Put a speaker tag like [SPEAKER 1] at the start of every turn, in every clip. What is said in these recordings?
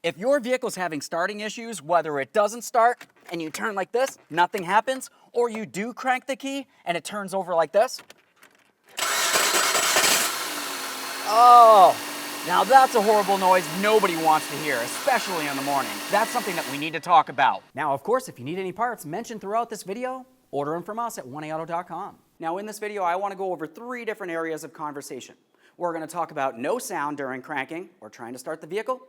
[SPEAKER 1] If your vehicle's having starting issues, whether it doesn't start and you turn like this, nothing happens, or you do crank the key and it turns over like this. Oh, now that's a horrible noise nobody wants to hear, especially in the morning. That's something that we need to talk about. Now, of course, if you need any parts mentioned throughout this video, order them from us at 1AAuto.com. Now, in this video, I want to go over 3 different areas of conversation. We're going to talk about no sound during cranking or trying to start the vehicle.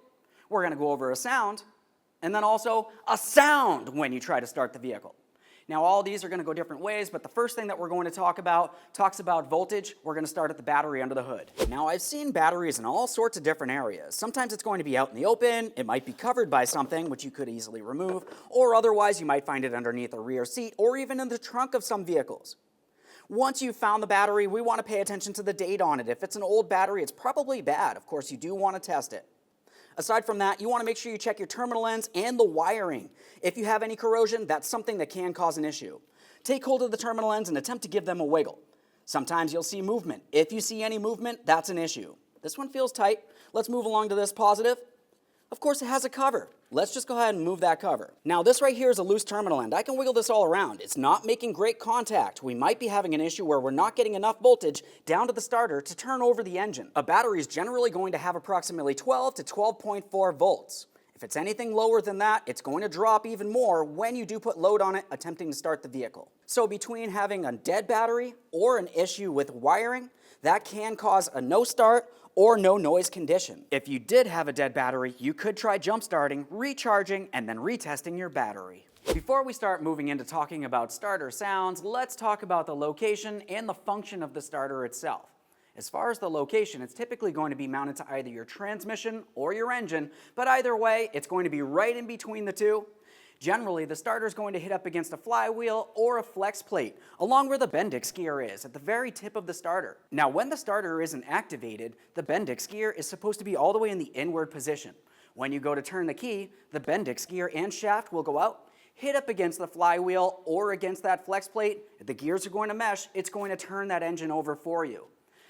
[SPEAKER 1] We're going to go over a sound, and then also a sound when you try to start the vehicle. Now, all these are going to go different ways, but the first thing that we're going to talk about talks about voltage. We're going to start at the battery under the hood. Now, I've seen batteries in all sorts of different areas. Sometimes it's going to be out in the open, it might be covered by something, which you could easily remove, or otherwise you might find it underneath a rear seat, or even in the trunk of some vehicles. Once you've found the battery, we want to pay attention to the date on it. If it's an old battery, it's probably bad. Of course, you do want to test it. Aside from that, you want to make sure you check your terminal ends and the wiring. If you have any corrosion, that's something that can cause an issue. Take hold of the terminal ends and attempt to give them a wiggle. Sometimes you'll see movement. If you see any movement, that's an issue. This one feels tight. Let's move along to this positive. Of course, it has a cover. Let's just go ahead and move that cover. Now, this right here is a loose terminal end. I can wiggle this all around. It's not making great contact. We might be having an issue where we're not getting enough voltage down to the starter to turn over the engine. A battery is generally going to have approximately 12 to 12.4 volts. If it's anything lower than that, it's going to drop even more when you do put load on it attempting to start the vehicle. So between having a dead battery or an issue with wiring, that can cause a no start or no noise condition. If you did have a dead battery, you could try jump starting, recharging, and then retesting your battery. Before we start moving into talking about starter sounds, let's talk about the location and the function of the starter itself. As far as the location, it's typically going to be mounted to either your transmission or your engine, but either way, it's going to be right in between the two. Generally, the starter is going to hit up against a flywheel or a flex plate, along where the Bendix gear is, at the very tip of the starter. Now, when the starter isn't activated, the Bendix gear is supposed to be all the way in the inward position. When you go to turn the key, the Bendix gear and shaft will go out, hit up against the flywheel or against that flex plate. If the gears are going to mesh, it's going to turn that engine over for you.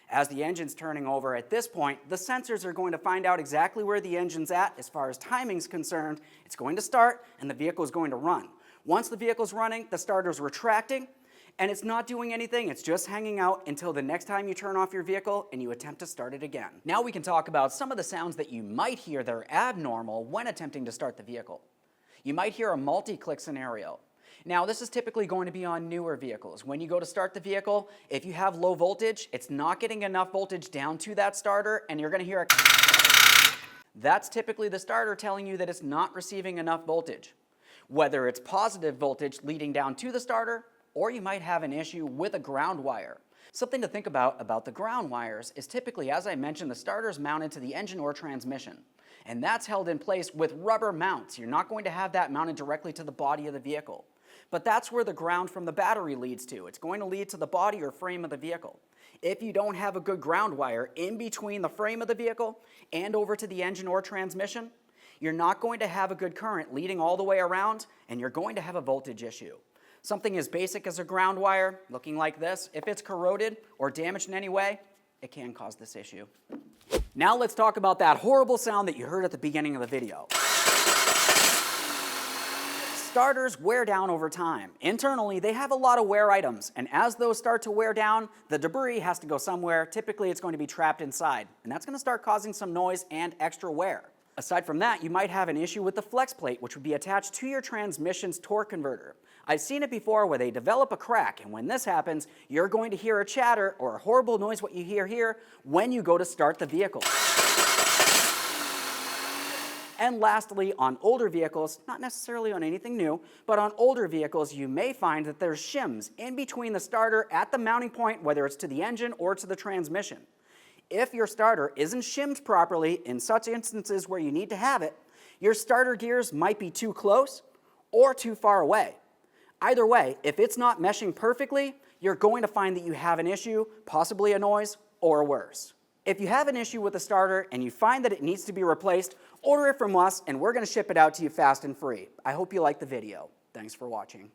[SPEAKER 1] As the engine's turning over at this point, the sensors are going to find out exactly where the engine's at as far as timing's concerned. It's going to start and the vehicle is going to run. Once the vehicle's running, the starter's retracting and it's not doing anything, it's just hanging out until the next time you turn off your vehicle and you attempt to start it again. Now we can talk about some of the sounds that you might hear that are abnormal when attempting to start the vehicle. You might hear a multi-click scenario. Now, this is typically going to be on newer vehicles. When you go to start the vehicle, if you have low voltage, it's not getting enough voltage down to that starter, and you're going to hear a That's typically the starter telling you that it's not receiving enough voltage. Whether it's positive voltage leading down to the starter, or you might have an issue with a ground wire. Something to think about the ground wires is typically, as I mentioned, the starter is mounted to the engine or transmission. And that's held in place with rubber mounts. You're not going to have that mounted directly to the body of the vehicle. But that's where the ground from the battery leads to. It's going to lead to the body or frame of the vehicle. If you don't have a good ground wire in between the frame of the vehicle and over to the engine or transmission, you're not going to have a good current leading all the way around, and you're going to have a voltage issue. Something as basic as a ground wire, looking like this, if it's corroded or damaged in any way, it can cause this issue. Now let's talk about that horrible sound that you heard at the beginning of the video. Starters wear down over time. Internally, they have a lot of wear items, and as those start to wear down, the debris has to go somewhere. Typically, it's going to be trapped inside, and that's going to start causing some noise and extra wear. Aside from that, you might have an issue with the flex plate, which would be attached to your transmission's torque converter. I've seen it before where they develop a crack, and when this happens, you're going to hear a chatter or a horrible noise, what you hear here, when you go to start the vehicle. And lastly, on older vehicles, not necessarily on anything new, but on older vehicles, you may find that there's shims in between the starter at the mounting point, whether it's to the engine or to the transmission. If your starter isn't shimmed properly, in such instances where you need to have it, your starter gears might be too close or too far away. Either way, if it's not meshing perfectly, you're going to find that you have an issue, possibly a noise, or worse. If you have an issue with the starter and you find that it needs to be replaced, order it from us and we're going to ship it out to you fast and free. I hope you liked the video. Thanks for watching.